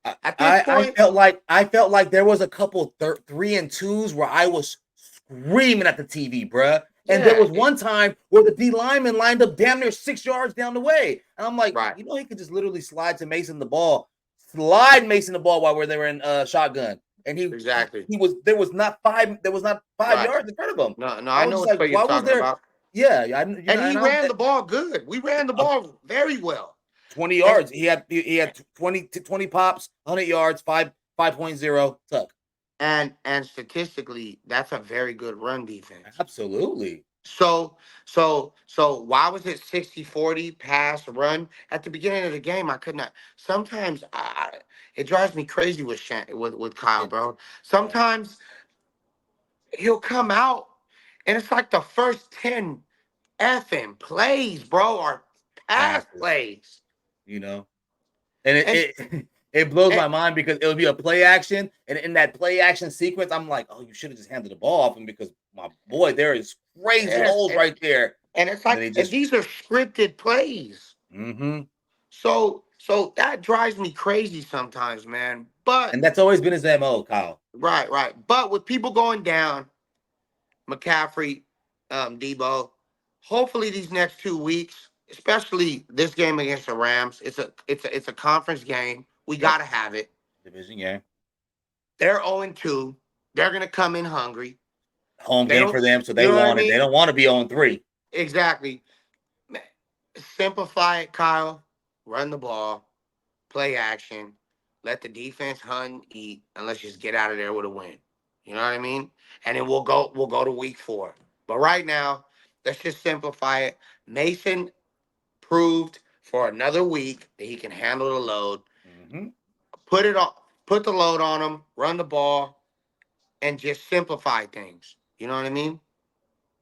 Speaker 1: I,
Speaker 2: At this
Speaker 1: I
Speaker 2: point,
Speaker 1: felt like there was a couple 3-and-2s where I was screaming at the TV, bruh. And there
Speaker 2: yeah,
Speaker 1: was one time where the D lineman lined up damn near 6 yards down the way, and I'm like,
Speaker 2: right,
Speaker 1: he could just literally slide Mason the ball while they were in shotgun, and
Speaker 2: exactly,
Speaker 1: he was there was not five
Speaker 2: right.
Speaker 1: yards in front of him.
Speaker 2: No,
Speaker 1: I
Speaker 2: I
Speaker 1: was
Speaker 2: know
Speaker 1: just
Speaker 2: what
Speaker 1: like,
Speaker 2: play you're
Speaker 1: why was
Speaker 2: talking
Speaker 1: there?
Speaker 2: about.
Speaker 1: Yeah,
Speaker 2: And he
Speaker 1: and
Speaker 2: ran the ball good. We ran the ball very well.
Speaker 1: 20
Speaker 2: And
Speaker 1: yards. He had 20 pops, 100 yards, 5.0 tuck.
Speaker 2: and statistically, that's a very good run defense.
Speaker 1: Absolutely.
Speaker 2: So why was it 60-40 pass run? At the beginning of the game, I could not. Sometimes it drives me crazy with Kyle,
Speaker 1: It,
Speaker 2: bro.
Speaker 1: yeah,
Speaker 2: Sometimes he'll come out and it's like the first 10 effing plays, bro, are pass
Speaker 1: passes,
Speaker 2: plays.
Speaker 1: you know. And
Speaker 2: And,
Speaker 1: it blows
Speaker 2: and
Speaker 1: my mind because it'll be a play action, and in that play action sequence, I'm like, oh, you should have just handed the ball off him because my boy, there is crazy
Speaker 2: yes,
Speaker 1: holes right there.
Speaker 2: and it's
Speaker 1: And then
Speaker 2: like
Speaker 1: he
Speaker 2: and
Speaker 1: just,
Speaker 2: these are scripted plays.
Speaker 1: mm-hmm.
Speaker 2: So that drives me crazy sometimes, man. But
Speaker 1: And that's always been his MO, Kyle.
Speaker 2: right, right. But with people going down, McCaffrey, Debo, hopefully these next 2 weeks, especially this game against the Rams, it's a conference game. We
Speaker 1: Yep,
Speaker 2: gotta have it.
Speaker 1: division game,
Speaker 2: They're 0-2. They're gonna come in hungry.
Speaker 1: home
Speaker 2: They
Speaker 1: game
Speaker 2: don't,
Speaker 1: for them, so
Speaker 2: you
Speaker 1: they
Speaker 2: know what I
Speaker 1: want it. They
Speaker 2: mean?
Speaker 1: don't want to be on 3.
Speaker 2: Exactly. Ma- Simplify it, Kyle. Run the ball, play action, let the defense hunt, eat, and let's just get out of there with a win. You know what I mean? And then we'll go to week 4. But right now, let's just simplify it. Mason proved for another week that he can handle the load.
Speaker 1: Mm-hmm.
Speaker 2: Put it on. put the load on them, run the ball, and just simplify things. You know what I mean?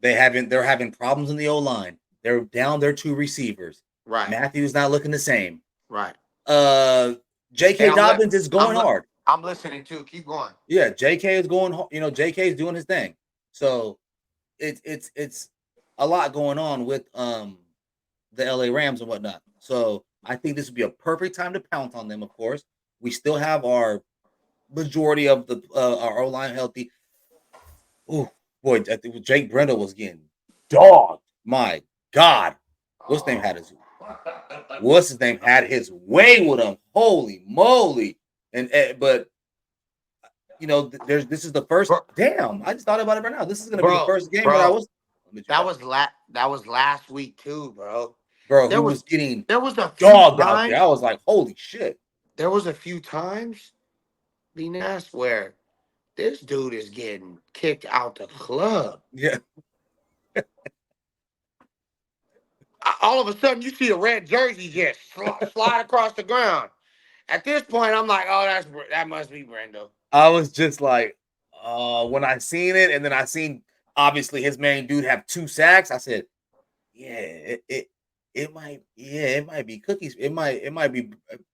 Speaker 1: They're having problems in the O line. They're down their two receivers.
Speaker 2: Right,
Speaker 1: Matthew's not looking the same.
Speaker 2: right.
Speaker 1: Uh,
Speaker 2: Hey,
Speaker 1: J.K. Dobbins is
Speaker 2: I'm
Speaker 1: going hard.
Speaker 2: I'm listening too. Keep going.
Speaker 1: Yeah, J.K. is going. J.K. is doing his thing. So it's a lot going on with the L.A. Rams and whatnot. So I think this would be a perfect time to pounce on them. Of course, we still have our majority of the our O line healthy. Oh boy, I think Jake Brendel was getting dogged. My God, what's his name had his way with him. Holy moly! And but there's this is the first.
Speaker 2: Bro,
Speaker 1: Damn, I just thought about it right now. This is gonna be the
Speaker 2: bro,
Speaker 1: first game that I
Speaker 2: bro,
Speaker 1: was. Let me check.
Speaker 2: that was last week too, bro.
Speaker 1: Bro, he
Speaker 2: There
Speaker 1: was
Speaker 2: was
Speaker 1: getting
Speaker 2: there was a few
Speaker 1: dogged out there. I
Speaker 2: times.
Speaker 1: was like, holy shit.
Speaker 2: There was a few times, be nice, where this dude is getting kicked out the club.
Speaker 1: Yeah,
Speaker 2: All of a sudden, you see a red jersey just slide across the ground. At this point, I'm like, oh, that must be Brendo.
Speaker 1: I was just like, when I seen it, and then I seen obviously his main dude have 2 sacks. I said, yeah, it might be cookies. It might be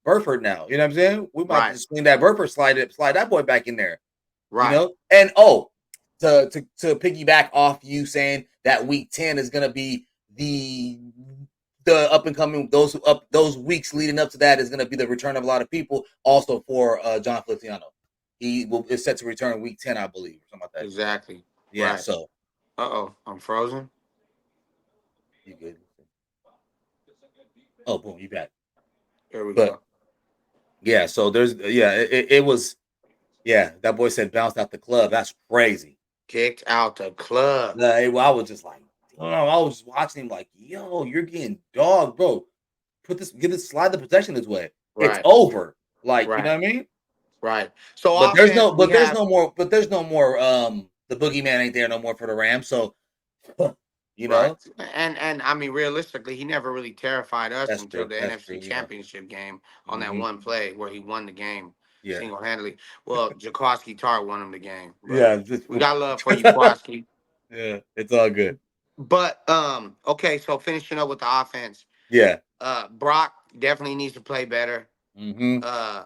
Speaker 1: Burford now. You know what I'm saying? We might
Speaker 2: Right,
Speaker 1: just swing that Burford, slide that boy back in there.
Speaker 2: right.
Speaker 1: And to piggyback off you saying that week 10 is gonna be the up and coming those weeks leading up to that is gonna be the return of a lot of people. Also for John Feliciano, is set to return week 10, I believe, or something like that.
Speaker 2: Exactly.
Speaker 1: Yeah,
Speaker 2: Right.
Speaker 1: so
Speaker 2: Uh-oh, I'm frozen.
Speaker 1: you good? Oh, boom, you back.
Speaker 2: Here we
Speaker 1: But
Speaker 2: go.
Speaker 1: yeah, so it was that boy said bounced out the club. That's crazy.
Speaker 2: Kicked out the club.
Speaker 1: I was just like, I was just watching him like, yo, you're getting dogged, bro. Slide the protection this way. It's
Speaker 2: Right,
Speaker 1: over. Like, you know
Speaker 2: right,
Speaker 1: what I mean?
Speaker 2: right. So
Speaker 1: But there's
Speaker 2: offense,
Speaker 1: no,
Speaker 2: we
Speaker 1: but there's
Speaker 2: have
Speaker 1: no more, the boogeyman ain't there no more for the Rams. So, you
Speaker 2: right,
Speaker 1: know,
Speaker 2: and I mean realistically, he never really terrified us
Speaker 1: that's
Speaker 2: until
Speaker 1: true.
Speaker 2: the
Speaker 1: That's
Speaker 2: NFC
Speaker 1: true. Yeah.
Speaker 2: Championship game on that
Speaker 1: Hmm.
Speaker 2: one play where he won the game
Speaker 1: Yeah.
Speaker 2: single handedly. Well, Jaquaski Tart won him the game, but
Speaker 1: Yeah.
Speaker 2: we got love for you, Kwaski.
Speaker 1: Yeah. It's all good.
Speaker 2: But okay, so finishing up with the offense,
Speaker 1: Yeah.
Speaker 2: Brock definitely needs to play better.
Speaker 1: Hmm.
Speaker 2: Uh,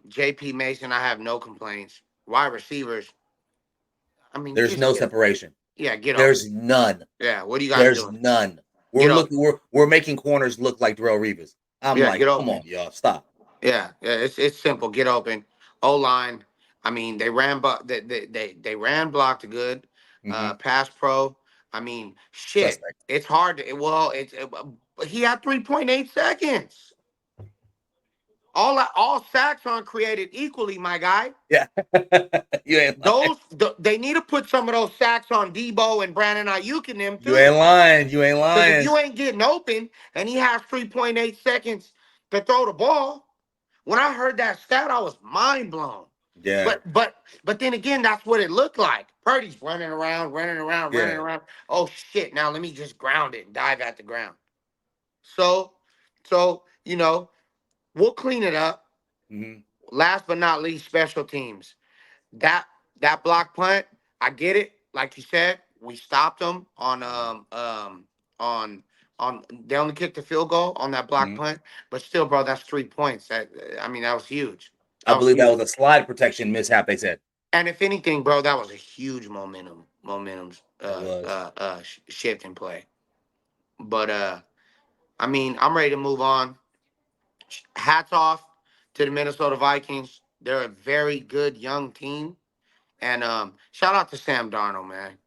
Speaker 2: JP Mason, I have no complaints. Wide receivers, I mean,
Speaker 1: There's
Speaker 2: just
Speaker 1: no separation.
Speaker 2: get open.
Speaker 1: There's none.
Speaker 2: Yeah, what are you guys
Speaker 1: There's
Speaker 2: doing?
Speaker 1: none.
Speaker 2: Get open.
Speaker 1: We're making corners look like Darrell Reeves. I'm
Speaker 2: Yeah,
Speaker 1: like,
Speaker 2: get
Speaker 1: come
Speaker 2: open.
Speaker 1: on, y'all, stop.
Speaker 2: Yeah, it's simple. Get open. O line. I mean, they ran blocked good.
Speaker 1: Hmm.
Speaker 2: Pass pro. I mean, shit.
Speaker 1: Suspect.
Speaker 2: It's hard to. Well, he had 3.8 seconds. All sacks aren't created equally, my guy.
Speaker 1: Yeah. You ain't lying.
Speaker 2: They need to put some of those sacks on Debo and Brandon Ayuk and them
Speaker 1: You ain't
Speaker 2: too.
Speaker 1: lying. You ain't
Speaker 2: Because if
Speaker 1: lying.
Speaker 2: you ain't getting open and he has 3.8 seconds to throw the ball, when I heard that stat, I was mind blown.
Speaker 1: Yeah.
Speaker 2: But then again, that's what it looked like. Purdy's running around, running around, running
Speaker 1: Yeah.
Speaker 2: around. Oh shit! Now let me just ground it and dive at the ground. So, so we'll clean it up.
Speaker 1: Hmm.
Speaker 2: Last but not least, special teams. That that block punt, I get it. Like you said, we stopped them on they only kicked the field goal on that block
Speaker 1: Hmm.
Speaker 2: punt, but still, bro, that's 3 points. I mean, that was huge.
Speaker 1: I
Speaker 2: That was
Speaker 1: believe that
Speaker 2: huge.
Speaker 1: was a slide protection mishap. They said
Speaker 2: And if anything, bro, that was a huge momentum
Speaker 1: it was.
Speaker 2: shift in play. But I mean, I'm ready to move on. Hats off to the Minnesota Vikings. They're a very good young team. And shout out to Sam Darnold, man.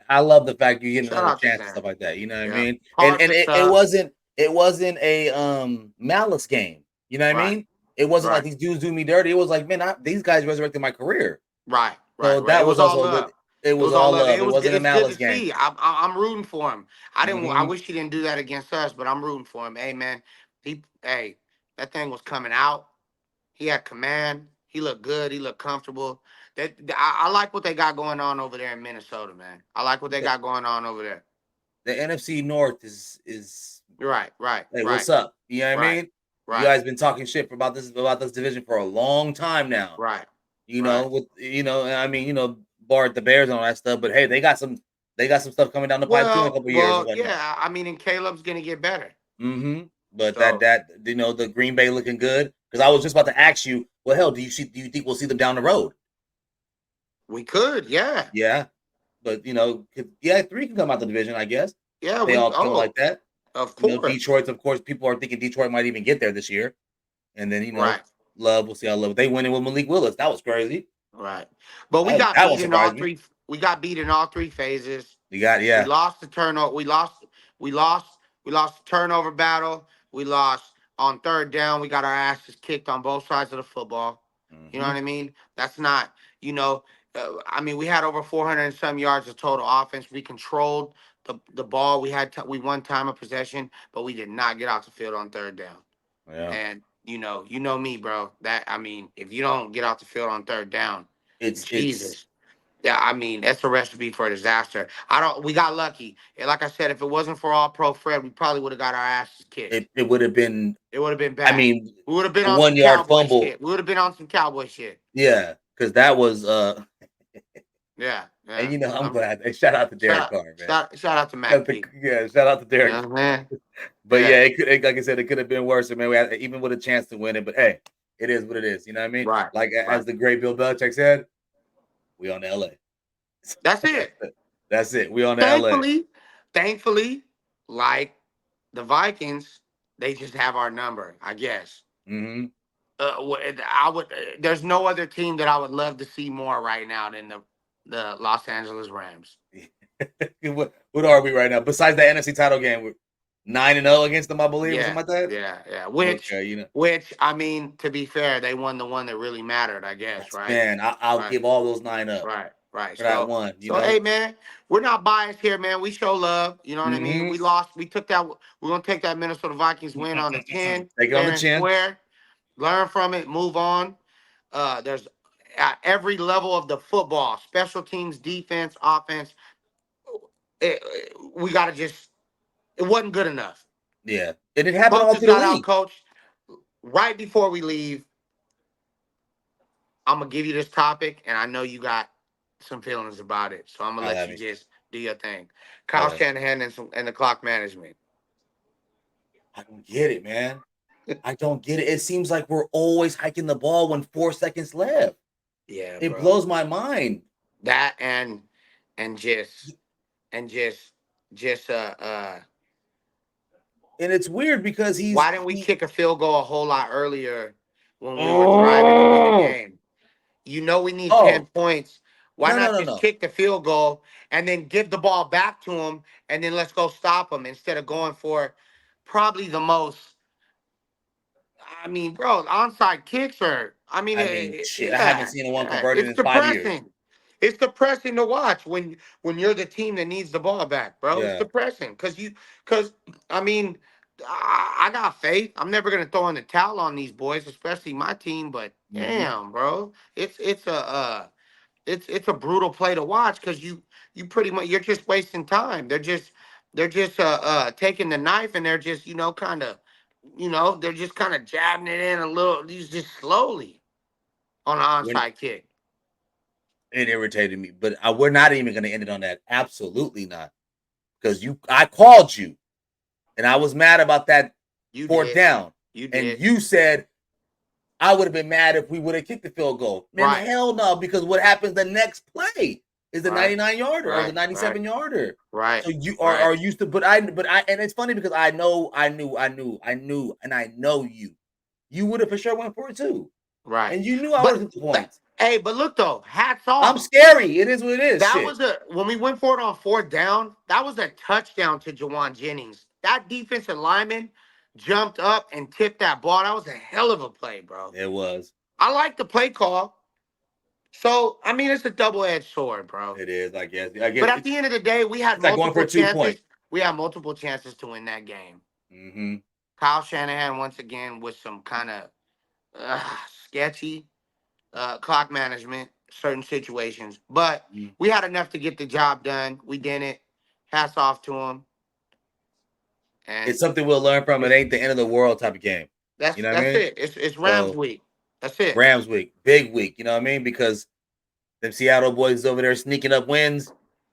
Speaker 1: I love the fact you're getting
Speaker 2: Shout
Speaker 1: another
Speaker 2: out to
Speaker 1: chance and
Speaker 2: Sam.
Speaker 1: stuff like that. You know what I
Speaker 2: Yeah.
Speaker 1: mean? And
Speaker 2: Hard to
Speaker 1: it
Speaker 2: suck.
Speaker 1: wasn't a malice game. You know what I
Speaker 2: Right.
Speaker 1: mean? It wasn't like
Speaker 2: Right.
Speaker 1: these dudes do me dirty. It was like, man, these guys resurrected my career.
Speaker 2: Right.
Speaker 1: So
Speaker 2: Right. Right. It
Speaker 1: that
Speaker 2: was
Speaker 1: was
Speaker 2: all
Speaker 1: also a good.
Speaker 2: love.
Speaker 1: It
Speaker 2: It
Speaker 1: was
Speaker 2: was all
Speaker 1: all
Speaker 2: love.
Speaker 1: love. It wasn't a
Speaker 2: It's good to
Speaker 1: malice game.
Speaker 2: see. I'm rooting for him. I
Speaker 1: Hmm.
Speaker 2: wish he didn't do that against us, but I'm rooting for him. Hey man, that thing was coming out. He had command. He looked good. He looked comfortable. I like what they got going on over there in Minnesota, man. I like what they
Speaker 1: The,
Speaker 2: got going on over there.
Speaker 1: the NFC North is
Speaker 2: Right. Right.
Speaker 1: hey,
Speaker 2: Right.
Speaker 1: what's up? You know what I
Speaker 2: Right.
Speaker 1: mean? You
Speaker 2: Right.
Speaker 1: guys been talking shit about this division for a long time now.
Speaker 2: Right.
Speaker 1: You know,
Speaker 2: Right.
Speaker 1: with I mean, bar the Bears and all that stuff, but hey, they got some stuff coming down the pipe too in a couple years and whatnot.
Speaker 2: Yeah. I mean, and Caleb's gonna get better.
Speaker 1: But that
Speaker 2: So
Speaker 1: that the Green Bay looking good because I was just about to ask you, well, hell, do you think we'll see them down the road?
Speaker 2: we could, yeah.
Speaker 1: Yeah, but yeah, three can come out the division, I guess.
Speaker 2: Yeah,
Speaker 1: They
Speaker 2: we
Speaker 1: all kill like that.
Speaker 2: of course.
Speaker 1: Detroit's of course people are thinking Detroit might even get there this year, and then
Speaker 2: Right.
Speaker 1: Love. We'll see how Love. They win it with Malik Willis. That was crazy.
Speaker 2: Right. But we got
Speaker 1: That one
Speaker 2: beat in all
Speaker 1: surprised me.
Speaker 2: three. We got beat in all three phases.
Speaker 1: You got
Speaker 2: We
Speaker 1: yeah.
Speaker 2: lost the turnover. We lost. We lost the turnover battle. We lost on third down. We got our asses kicked on both sides of the football. You know what
Speaker 1: hmm
Speaker 2: I mean? That's not. You know. I mean, we had over 400 and some yards of total offense. We controlled the ball. We won time of possession, but we did not get off the field on third down.
Speaker 1: Yeah,
Speaker 2: And you know me, bro. That I mean, if you don't get off the field on third down,
Speaker 1: it's
Speaker 2: Jesus. Yeah, I mean, that's a recipe for a disaster. I don't we got lucky. And like I said, if it wasn't for all pro Fred, we probably would have got our asses kicked.
Speaker 1: it would have been.
Speaker 2: It would have been
Speaker 1: I
Speaker 2: bad.
Speaker 1: mean,
Speaker 2: We would have been
Speaker 1: the
Speaker 2: on some
Speaker 1: 1 yard
Speaker 2: cowboy
Speaker 1: fumble.
Speaker 2: shit. We would have been on some cowboy shit.
Speaker 1: Yeah, because that was
Speaker 2: Yeah,
Speaker 1: and
Speaker 2: yeah.
Speaker 1: I'm glad. And shout out to Derek Carr, man.
Speaker 2: Shout out to Mac P.
Speaker 1: Shout out to
Speaker 2: You
Speaker 1: Derek.
Speaker 2: know what I mean?
Speaker 1: But yeah,
Speaker 2: Yeah.
Speaker 1: like I said, it could have been worse. Man, we had even with a chance to win it. But hey, it is what it is. You know what I mean?
Speaker 2: Right.
Speaker 1: Like
Speaker 2: Right.
Speaker 1: as the great Bill Belichick said, we on to LA.
Speaker 2: That's it.
Speaker 1: That's it. We on to LA.
Speaker 2: Thankfully, like the Vikings, they just have our number, I guess.
Speaker 1: hmm
Speaker 2: I would. There's no other team that I would love to see more right now than the Los Angeles Rams.
Speaker 1: what are we right now? Besides the NFC title game, we're 9-0 against them, I believe, or
Speaker 2: Yeah,
Speaker 1: something like that.
Speaker 2: yeah, yeah.
Speaker 1: Okay,
Speaker 2: Which I mean, to be fair, they won the one that really mattered, I guess. Right,
Speaker 1: man, I'll
Speaker 2: right,
Speaker 1: give all those 9 up
Speaker 2: right.
Speaker 1: for that one.
Speaker 2: Hey, man, we're not biased here, man. We show love. You know what I mean?
Speaker 1: hmm
Speaker 2: We lost. We took that. We're gonna take that Minnesota Vikings win on the chin,
Speaker 1: Take it on the
Speaker 2: fair and
Speaker 1: chin.
Speaker 2: square. Learn from it. Move on. There's at every level of the football, special teams, defense, offense. We gotta just. It wasn't good enough.
Speaker 1: Yeah, and it happened
Speaker 2: Coach
Speaker 1: all
Speaker 2: just
Speaker 1: through the
Speaker 2: got out
Speaker 1: league.
Speaker 2: coached. Right before we leave, I'm gonna give you this topic, and I know you got some feelings about it, so I'm gonna
Speaker 1: I'll
Speaker 2: let
Speaker 1: have
Speaker 2: you
Speaker 1: me.
Speaker 2: just do your thing.
Speaker 1: Go
Speaker 2: Kyle
Speaker 1: ahead.
Speaker 2: Shanahan and the clock management.
Speaker 1: I don't get it, man. I don't get it. It seems like we're always hiking the ball when 4 seconds left.
Speaker 2: Yeah,
Speaker 1: It
Speaker 2: bro.
Speaker 1: blows my mind.
Speaker 2: That and just and just
Speaker 1: And it's weird because
Speaker 2: why didn't we
Speaker 1: he
Speaker 2: kick a field goal a whole lot earlier when we were driving to win the
Speaker 1: oh
Speaker 2: game? You know we need 10
Speaker 1: oh
Speaker 2: points. Why
Speaker 1: no no
Speaker 2: not
Speaker 1: no
Speaker 2: just
Speaker 1: no.
Speaker 2: kick the field goal and then give the ball back to him and then let's go stop him instead of going for probably the most. I mean, bro, onside kicks are. I mean,
Speaker 1: I mean shit. I haven't
Speaker 2: yeah,
Speaker 1: seen one
Speaker 2: yeah.
Speaker 1: converted
Speaker 2: It's
Speaker 1: in 5 years.
Speaker 2: depressing. It's depressing to watch when you're the team that needs the ball back, bro. It's
Speaker 1: Yeah.
Speaker 2: depressing because I mean, I got faith. I'm never gonna throw in the towel on these boys, especially my team. But
Speaker 1: hmm
Speaker 2: damn, bro, it's a brutal play to watch because you pretty much you're just wasting time. They're just taking the knife and they're just kind of they're just kind of jabbing it in a little just slowly on an
Speaker 1: When
Speaker 2: onside kick.
Speaker 1: it irritated me, but we're not even going to end it on that. Absolutely not, because I called you, and I was mad about that
Speaker 2: You
Speaker 1: fourth
Speaker 2: did.
Speaker 1: down,
Speaker 2: You
Speaker 1: and
Speaker 2: did.
Speaker 1: you said I would have been mad if we would have kicked the field goal. Man,
Speaker 2: Right.
Speaker 1: hell no, because what happens the next play is the
Speaker 2: Right.
Speaker 1: 99 yarder or the
Speaker 2: Right.
Speaker 1: 97
Speaker 2: Right.
Speaker 1: yarder.
Speaker 2: Right.
Speaker 1: So you
Speaker 2: Right.
Speaker 1: are used to, but I, and it's funny because I knew, and I know you. You would have for sure went for it too,
Speaker 2: Right.
Speaker 1: and you knew I would
Speaker 2: But
Speaker 1: have hit the points.
Speaker 2: hey, but look though, hats
Speaker 1: I'm
Speaker 2: off.
Speaker 1: scary. It is what it is.
Speaker 2: That
Speaker 1: Shit.
Speaker 2: was when we went for it on fourth down, that was a touchdown to Jawan Jennings. That defensive lineman jumped up and tipped that ball. That was a hell of a play, bro.
Speaker 1: It was.
Speaker 2: I like the play call. So, I mean, it's a double-edged sword, bro.
Speaker 1: It is. I guess. I guess
Speaker 2: But at the end of the day, we had
Speaker 1: it's like going for
Speaker 2: multiple
Speaker 1: a 2 point.
Speaker 2: chances. We had multiple chances to win that game.
Speaker 1: Mm-hmm.
Speaker 2: Kyle Shanahan, once again, with some kind of sketchy clock management, certain situations. But
Speaker 1: Mm-hmm.
Speaker 2: we had enough to get the job done. We did it. Hats off to him. And
Speaker 1: It's something we'll learn from. It
Speaker 2: it's
Speaker 1: ain't the end of the world type of game. You know what I
Speaker 2: That's
Speaker 1: mean?
Speaker 2: it. It's Rams
Speaker 1: So
Speaker 2: week. That's it.
Speaker 1: Rams week, big week. You know what I mean? Because them Seattle boys over there sneaking up wins,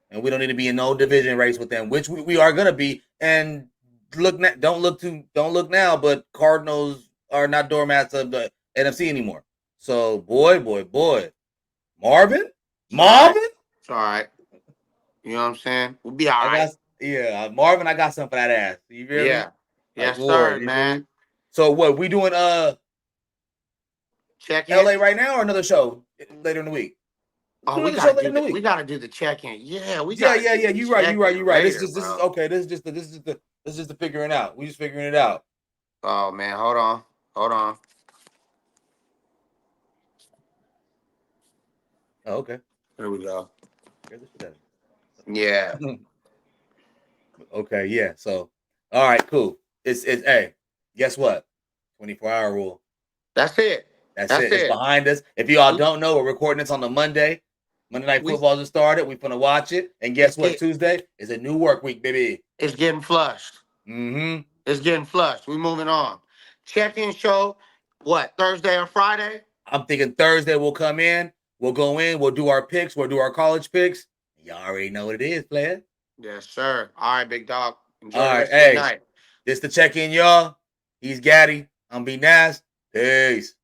Speaker 1: and we don't need to be in no division race with them, which we are gonna be. And don't look now, but Cardinals are not doormats of the NFC anymore. So boy, Marvin,
Speaker 2: It's all right.
Speaker 1: Marvin,
Speaker 2: It's all right. You know what I'm saying? We'll be all
Speaker 1: I
Speaker 2: right.
Speaker 1: got yeah, Marvin, I got something for that ass. You feel me?
Speaker 2: Yeah.
Speaker 1: Like
Speaker 2: Yes,
Speaker 1: war,
Speaker 2: sir,
Speaker 1: you feel me?
Speaker 2: man.
Speaker 1: So what we doing?
Speaker 2: Check in.
Speaker 1: LA right now or another show later in the week? Let's
Speaker 2: Oh,
Speaker 1: do
Speaker 2: we
Speaker 1: another show
Speaker 2: gotta
Speaker 1: later
Speaker 2: do
Speaker 1: in the
Speaker 2: that. We
Speaker 1: week.
Speaker 2: gotta do the check in. Yeah, we
Speaker 1: Yeah,
Speaker 2: gotta
Speaker 1: yeah,
Speaker 2: do
Speaker 1: yeah.
Speaker 2: the
Speaker 1: You
Speaker 2: check
Speaker 1: right,
Speaker 2: in
Speaker 1: you right.
Speaker 2: later,
Speaker 1: This is
Speaker 2: bro.
Speaker 1: okay. This is just the figuring out. We just figuring it out.
Speaker 2: Oh man, hold on. Hold on.
Speaker 1: Oh, okay.
Speaker 2: Here we go.
Speaker 1: Here's the shit out
Speaker 2: Yeah.
Speaker 1: of me. Okay, yeah. So, all right, cool. It's hey, guess what? 24-hour rule.
Speaker 2: That's it.
Speaker 1: That's
Speaker 2: That's
Speaker 1: it. It's
Speaker 2: it.
Speaker 1: behind us. If y'all
Speaker 2: We
Speaker 1: don't know, we're recording this on the Monday. Monday Night
Speaker 2: we
Speaker 1: Football just started. We finna watch it, and
Speaker 2: it's
Speaker 1: guess what?
Speaker 2: get
Speaker 1: Tuesday is a new work week, baby.
Speaker 2: it's getting flushed.
Speaker 1: Mm-hmm.
Speaker 2: It's getting flushed. We moving on. Check in show. What, Thursday or Friday?
Speaker 1: I'm thinking Thursday we'll come in. We'll go in. We'll do our picks. We'll do our college picks. Y'all already know what it is, player.
Speaker 2: Yes, sir. All right, big dog. Enjoy
Speaker 1: All
Speaker 2: the
Speaker 1: right.
Speaker 2: rest of your
Speaker 1: Hey,
Speaker 2: night.
Speaker 1: this the check in, y'all. He's Gaddy. I'm B Nas. Peace.